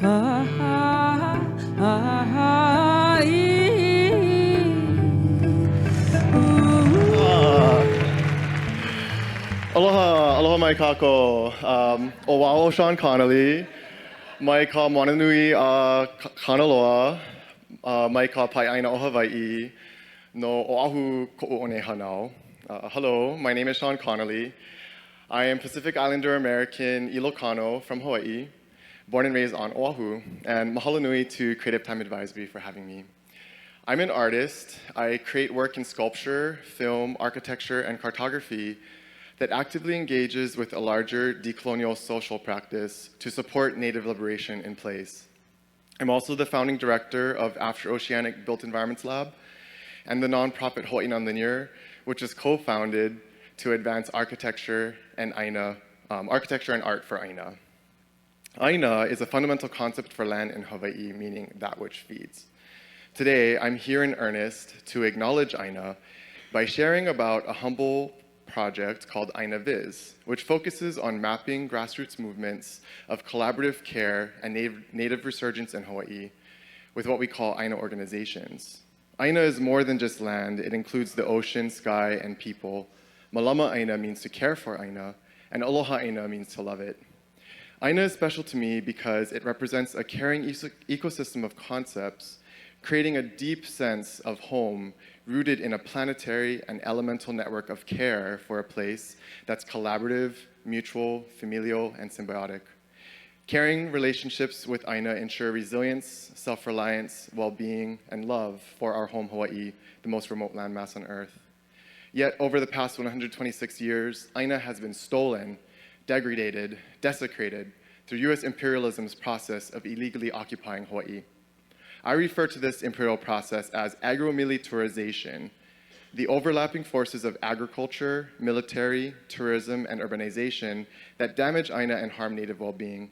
Aloha, aloha mai kako. O wao Sean Connelly. Mai ka moana nui a Kanaloa. Mai ka pai ʻāina o Hawaii. No oahu ko'u one hanau. Hello, my name is Sean Connelly. I am Pacific Islander American Ilocano from Hawaii, born and raised on Oahu, and mahalo nui to Creative Time Advisory for having me. I'm an artist. I create work in sculpture, film, architecture, and cartography that actively engages with a larger decolonial social practice to support Native liberation in place. I'm also the founding director of After Oceanic Built Environments Lab and the nonprofit Hawai'i Nonlinear, which is co-founded to advance architecture and ʻāina, architecture and art for ʻāina. ʻāina is a fundamental concept for land in Hawaii, meaning that which feeds. Today, I'm here in earnest to acknowledge ʻāina by sharing about a humble project called ʻAINAVIS, which focuses on mapping grassroots movements of collaborative care and native resurgence in Hawaii with what we call ʻāina organizations. ʻāina is more than just land. It includes the ocean, sky, and people. Malama ʻāina means to care for ʻāina, and aloha ʻāina means to love it. ʻāina is special to me because it represents a caring ecosystem of concepts, creating a deep sense of home rooted in a planetary and elemental network of care for a place that's collaborative, mutual, familial, and symbiotic. Caring relationships with ʻāina ensure resilience, self-reliance, well-being, and love for our home Hawaii, the most remote landmass on Earth. Yet, over the past 126 years, ʻāina has been stolen, degraded, desecrated through US imperialism's process of illegally occupying Hawaii. I refer to this imperial process as Agromilitourization, the overlapping forces of agriculture, military, tourism, and urbanization that damage ʻāina and harm native well-being.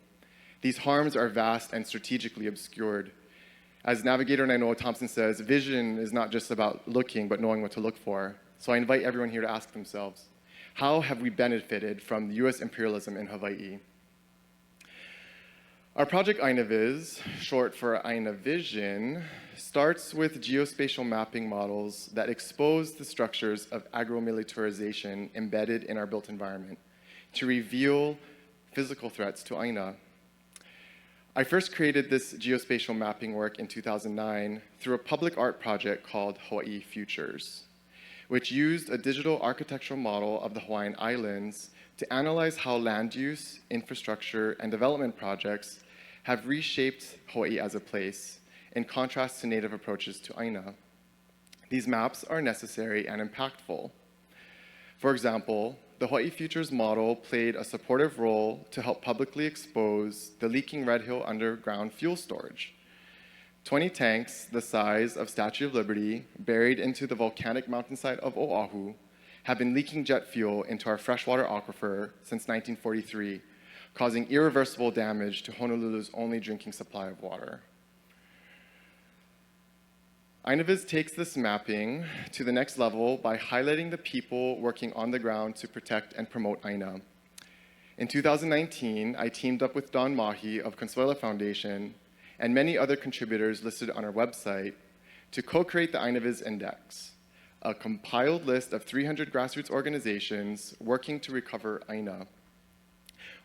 These harms are vast and strategically obscured. As navigator Nainoa Thompson says, vision is not just about looking, but knowing what to look for. So I invite everyone here to ask themselves, how have we benefited from the US imperialism in Hawaii? Our project ʻAINAVIS, short for ʻAINAVision, starts with geospatial mapping models that expose the structures of agromilitarization embedded in our built environment to reveal physical threats to ʻāina. I first created this geospatial mapping work in 2009 through a public art project called Hawai'i Futures, which used a digital architectural model of the Hawaiian Islands to analyze how land use, infrastructure, and development projects have reshaped Hawaii as a place, in contrast to native approaches to ʻāina. These maps are necessary and impactful. For example, the Hawai'i Futures model played a supportive role to help publicly expose the leaking Red Hill underground fuel storage. 20 tanks the size of Statue of Liberty, buried into the volcanic mountainside of Oahu, have been leaking jet fuel into our freshwater aquifer since 1943, causing irreversible damage to Honolulu's only drinking supply of water. ʻAINAVIS takes this mapping to the next level by highlighting the people working on the ground to protect and promote ʻāina. In 2019, I teamed up with Don Mahi of Consuela Foundation and many other contributors listed on our website to co-create the ʻAINAVIS Index, a compiled list of 300 grassroots organizations working to recover ʻāina.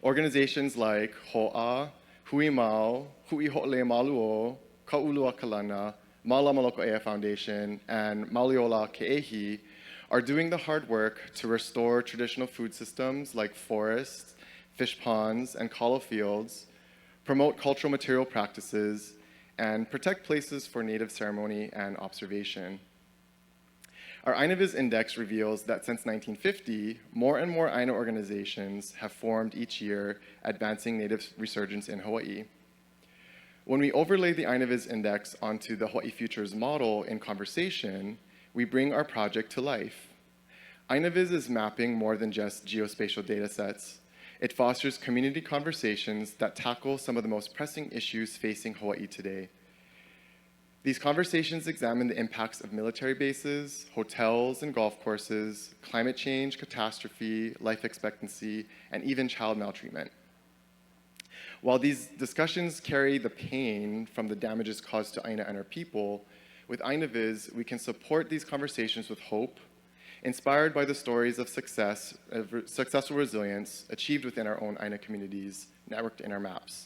Organizations like Ho'a, Hui Mau, Hui Ho'ole Maluo, Ka'ulua Kalana, Malama Ea Foundation, and Maliola Ke'ehi are doing the hard work to restore traditional food systems like forests, fish ponds, and kalo fields, promote cultural material practices, and protect places for native ceremony and observation. Our ʻAINAVIS Index reveals that since 1950, more and more ʻāina organizations have formed each year, advancing native resurgence in Hawaii. When we overlay the ʻAINAVIS Index onto the Hawai'i Futures model in conversation, we bring our project to life. ʻAINAVIS is mapping more than just geospatial data sets. It fosters community conversations that tackle some of the most pressing issues facing Hawaii today. These conversations examine the impacts of military bases, hotels and golf courses, climate change, catastrophe, life expectancy, and even child maltreatment. While these discussions carry the pain from the damages caused to ʻāina and our people, with ʻāINAVIS, we can support these conversations with hope, inspired by the stories of successful resilience achieved within our own ʻāina communities, networked in our maps.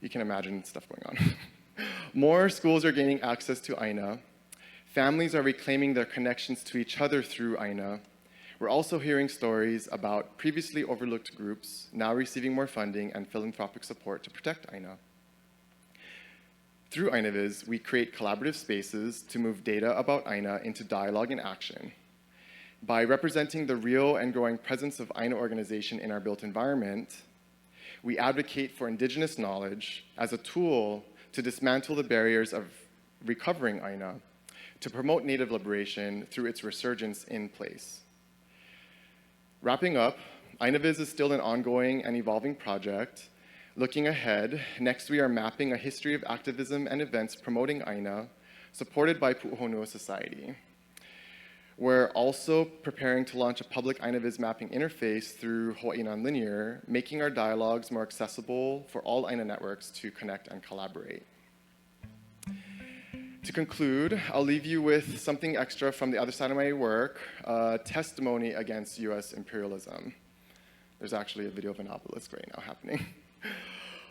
You can imagine stuff going on. More schools are gaining access to ʻāina. Families are reclaiming their connections to each other through ʻāina. We're also hearing stories about previously overlooked groups now receiving more funding and philanthropic support to protect ʻāina. Through ʻāINAVIS, we create collaborative spaces to move data about ʻāina into dialogue and action. By representing the real and growing presence of ʻāina organization in our built environment, we advocate for Indigenous knowledge as a tool to dismantle the barriers of recovering ʻāina, to promote Native liberation through its resurgence in place. Wrapping up, ʻāINAVIS is still an ongoing and evolving project. Looking ahead, next we are mapping a history of activism and events promoting ʻāina, supported by Pu'uhonua Society. We're also preparing to launch a public ʻāINAVIS mapping interface through Hawai'i Nonlinear, making our dialogues more accessible for all ʻāina networks to connect and collaborate. To conclude, I'll leave you with something extra from the other side of my work, testimony against US imperialism. There's actually a video of an obelisk right now happening.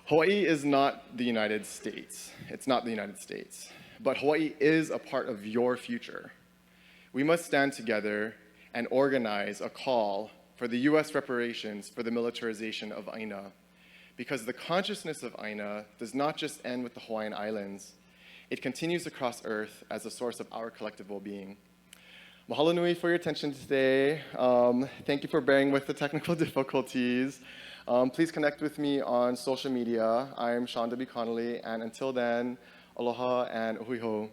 Hawaii is not the United States. It's not the United States. But Hawaii is a part of your future. We must stand together and organize a call for the US reparations for the militarization of ʻāina, because the consciousness of ʻāina does not just end with the Hawaiian Islands. It continues across Earth as a source of our collective well-being. Mahalo nui for your attention today. Thank you for bearing with the technical difficulties. Please connect with me on social media. I'm Sean W. Connelly, and until then, aloha and uhui hou.